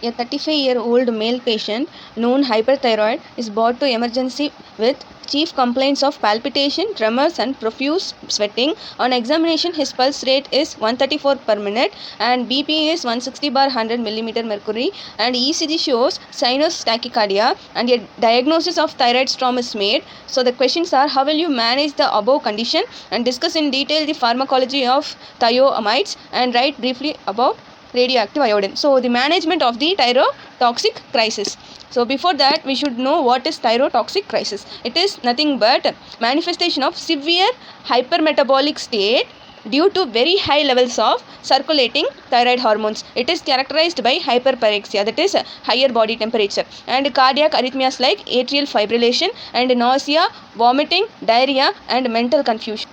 A 35-year-old male patient, known hyperthyroid, is brought to emergency with chief complaints of palpitation, tremors and profuse sweating. On examination, his pulse rate is 134 per minute and BP is 160/100 mm mercury, and ECG shows sinus tachycardia, and a diagnosis of thyroid storm is made. So the questions are: how will you manage the above condition, and discuss in detail the pharmacology of thioamides, and write briefly about radioactive iodine. So the management of the thyrotoxic crisis. So before that, we should know what is thyrotoxic crisis. It is nothing but manifestation of severe hypermetabolic state due to very high levels of circulating thyroid hormones. It is characterized by hyperpyrexia, that is higher body temperature, and cardiac arrhythmias like atrial fibrillation, and nausea, vomiting, diarrhea and mental confusion.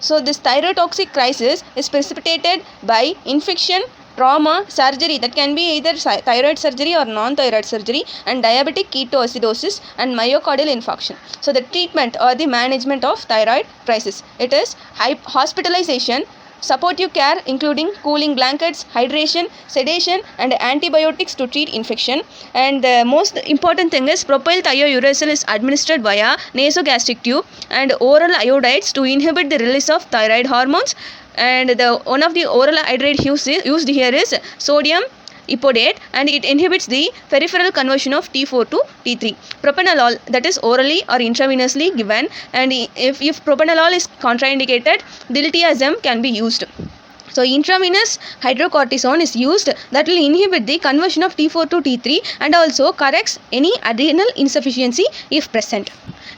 So this thyrotoxic crisis is precipitated by infection, trauma, surgery, that can be either thyroid surgery or non-thyroid surgery, and diabetic ketoacidosis and myocardial infarction. So the treatment or the management of thyroid crisis, it is hospitalization, supportive care including cooling blankets, hydration, sedation and antibiotics to treat infection. And the most important thing is propylthiouracil is administered via nasogastric tube, and oral iodides to inhibit the release of thyroid hormones. And one of the oral iodide used here is sodium iodate, and it inhibits the peripheral conversion of T4 to T3. Propranolol, that is orally or intravenously given, and if propranolol is contraindicated, diltiazem can be used. So intravenous hydrocortisone is used, that will inhibit the conversion of T4 to T3 and also corrects any adrenal insufficiency if present.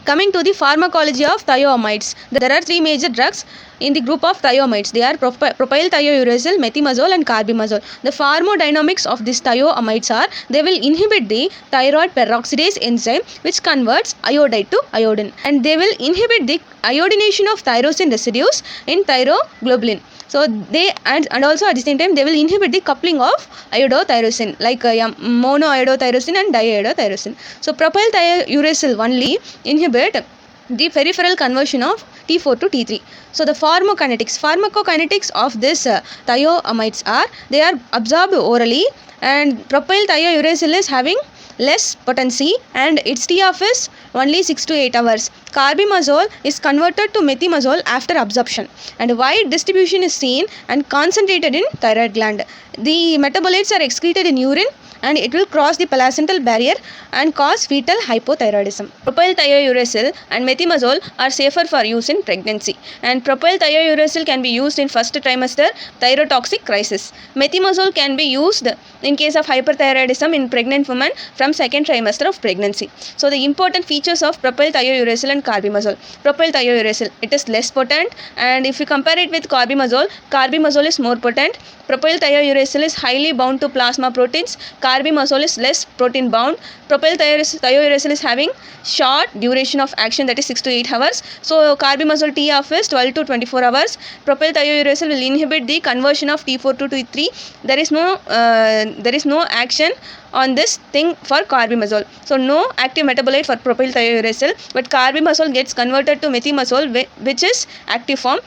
Coming to the pharmacology of thioamides, there are three major drugs in the group of thioamides. They are propylthiouracil, methimazole and carbimazole. The pharmacodynamics of these thioamides are: they will inhibit the thyroid peroxidase enzyme which converts iodide to iodine, and they will inhibit the iodination of tyrosine residues in thyroglobulin. So they and also at the same time they will inhibit the coupling of iodotyrosine like monoiodotyrosine and diiodotyrosine. So propylthiouracil only inhibit the peripheral conversion of T4 to T3. So the pharmacokinetics of this thioamides are: they are absorbed orally, and propylthiouracil is having less potency and its T-off is only 6 to 8 hours. Carbimazole is converted to methimazole after absorption, and wide distribution is seen and concentrated in thyroid gland. The metabolites are excreted in urine, and it will cross the placental barrier and cause fetal hypothyroidism. Propylthiouracil and methimazole are safer for use in pregnancy, and propylthiouracil can be used in first trimester thyrotoxic crisis. Methimazole can be used in case of hyperthyroidism in pregnant women from second trimester of pregnancy. So the important features of propylthiouracil and carbimazole. Propylthiouracil, it is less potent, and if you compare it with carbimazole is more potent. Propylthiouracil is highly bound to plasma proteins. Carbimazole is less protein bound. Propylthiouracil is having short duration of action, that is 6 to 8 hours. So carbimazole T-off is 12 to 24 hours. Propylthiouracil will inhibit the conversion of T4 to T3. There is no action on this thing for carbimazole. So no active metabolite for propylthiouracil, but carbimazole gets converted to methimazole, which is active form.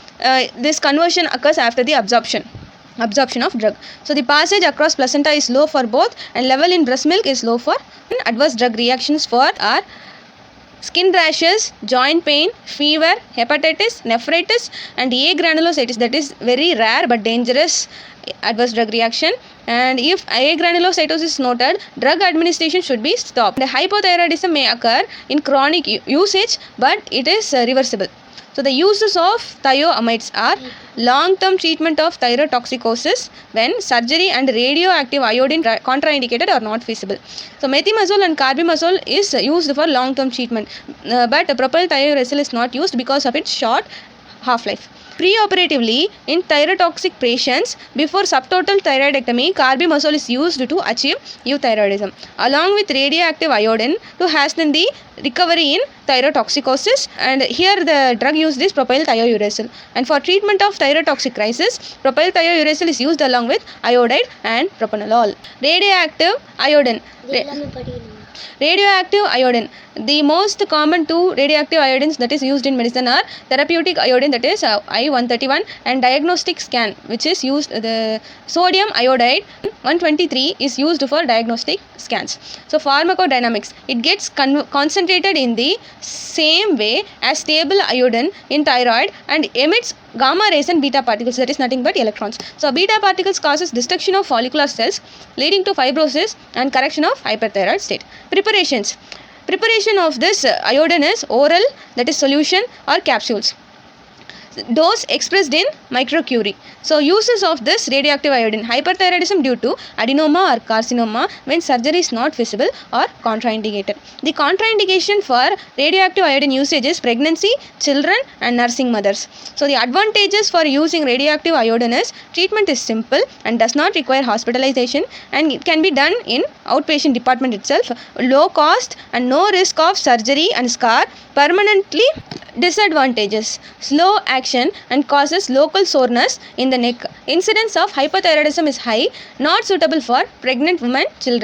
This conversion occurs after the absorption of drug. So the passage across placenta is low for both, and level in breast milk is low for. Adverse drug reactions for are skin rashes, joint pain, fever, hepatitis, nephritis and agranulocytis, that is very rare but dangerous adverse drug reaction. And if agranulocytosis is noted, drug administration should be stopped. The hypothyroidism may occur in chronic usage, but it is reversible. So the uses of thioamides are: long-term treatment of thyrotoxicosis when surgery and radioactive iodine contraindicated or not feasible. So methimazole and carbimazole is used for long-term treatment, but propylthiouracil is not used because of its short half-life. Preoperatively, in thyrotoxic patients, before subtotal thyroidectomy, carbimazole is used to achieve euthyroidism, along with radioactive iodine to hasten the recovery in thyrotoxicosis. And here the drug used is propylthiouracil. And for treatment of thyrotoxic crisis, propylthiouracil is used along with iodide and propranolol. Radioactive iodine. Radioactive iodine. The most common two radioactive iodines that is used in medicine are therapeutic iodine, that is I-131, and diagnostic scan, which is used, the sodium iodide 123 is used for diagnostic scans. So pharmacodynamics, it gets concentrated in the same way as stable iodine in thyroid and emits gamma rays and beta particles, that is nothing but electrons. So beta particles causes destruction of follicular cells, leading to fibrosis and correction of hyperthyroid state. Preparation of this iodine is oral, that is solution or capsules. Dose expressed in microcurie. So uses of this radioactive iodine: hyperthyroidism due to adenoma or carcinoma when surgery is not feasible or contraindicated. The contraindication for radioactive iodine usage is pregnancy, children and nursing mothers. So the advantages for using radioactive iodine is treatment is simple and does not require hospitalization, and it can be done in outpatient department itself, low cost and no risk of surgery and scar. Permanently. Disadvantages: slow action and causes local soreness in the neck. Incidence of hypothyroidism is high, not suitable for pregnant women, children.